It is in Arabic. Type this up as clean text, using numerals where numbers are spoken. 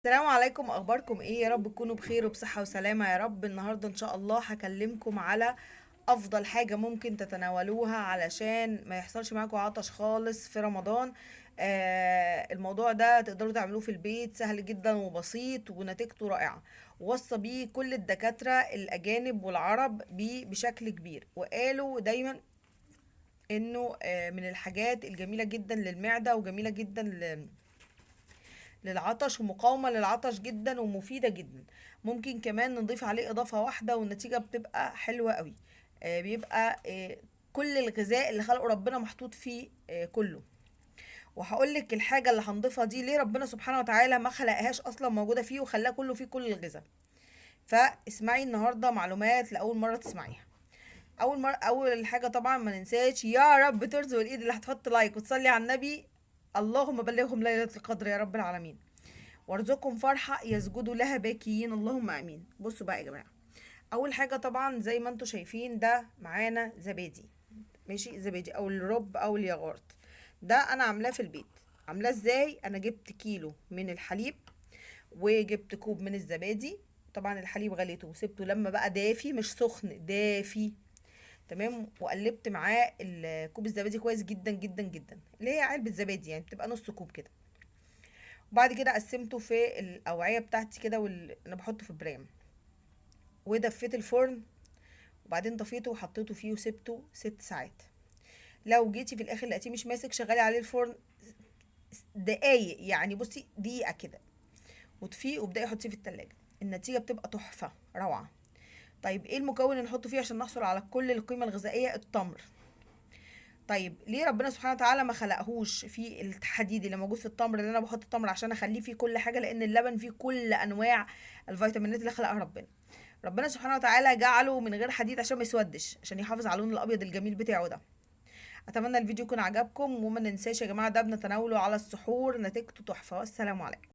السلام عليكم، اخباركم ايه؟ يا رب تكونوا بخير وبصحة وسلامة يا رب. النهاردة ان شاء الله هكلمكم على افضل حاجة ممكن تتناولوها علشان ما يحصلش معاكم عطش خالص في رمضان. الموضوع ده تقدروا تعملوه في البيت، سهل جدا وبسيط ونتيجته رائعة. وصى بيه كل الدكاترة الاجانب والعرب بيه بشكل كبير، وقالوا دايما انه من الحاجات الجميلة جدا للمعدة وجميلة جدا للعطش ومقاومة للعطش جدا ومفيدة جدا. ممكن كمان نضيف عليه إضافة واحدة والنتيجة بتبقى حلوة قوي. بيبقى كل الغذاء اللي خلقه ربنا محطوط فيه كله. وهقولك الحاجة اللي هنضيفها دي ليه ربنا سبحانه وتعالى ما خلقهاش أصلا موجودة فيه وخلاها كله فيه كل الغذاء. فاسمعي النهاردة معلومات لأول مرة تسمعيها. أول حاجة طبعا ما ننساش يا رب ترزق الإيد اللي هتحط لايك وتصلي على النبي. اللهم بلغهم ليلة القدر يا رب العالمين. وارزقهم فرحة يسجدوا لها باكيين، اللهم امين. بصوا بقى يا جماعة، اول حاجة طبعا زي ما انتوا شايفين ده معانا زبادي. ماشي، زبادي او الرب او الياغورت. ده انا عاملاه في البيت. عاملاه ازاي؟ انا جبت كيلو من الحليب وجبت كوب من الزبادي. طبعا الحليب غليته وسبته لما بقى دافي، مش سخن، دافي. تمام. وقلبت معاه كوب الزبادي كويس جدا جدا جدا، اللي هي علبة زبادي يعني بتبقى نص كوب كده. وبعد كده قسمته في الاوعيه بتاعتي كده انا بحطه في برام. ودفيت الفرن، وبعدين طفيته وحطيته فيه وسبته 6 ساعات. لو جيتي في الاخر لقيتيه مش ماسك، شغلي عليه الفرن دقايق، يعني بصي دقيقه كده، وطفيه وابداي حطيه في التلاجة. النتيجه بتبقى تحفه روعه. طيب ايه المكون اللي نحطه فيه عشان نحصل على كل القيمه الغذائيه؟ التمر. طيب ليه ربنا سبحانه وتعالى ما خلقهوش في الحديد اللي موجود في التمر؟ اللي انا بحط التمر عشان اخليه فيه كل حاجه، لان اللبن فيه كل انواع الفيتامينات اللي خلقها ربنا. ربنا سبحانه وتعالى جعله من غير حديد عشان ما يسودش، عشان يحافظ على اللون الابيض الجميل بتاعه ده. اتمنى الفيديو يكون عجبكم، وما ننساش يا جماعه ده بنتناوله على السحور، نتيجته تحفه. والسلام عليكم.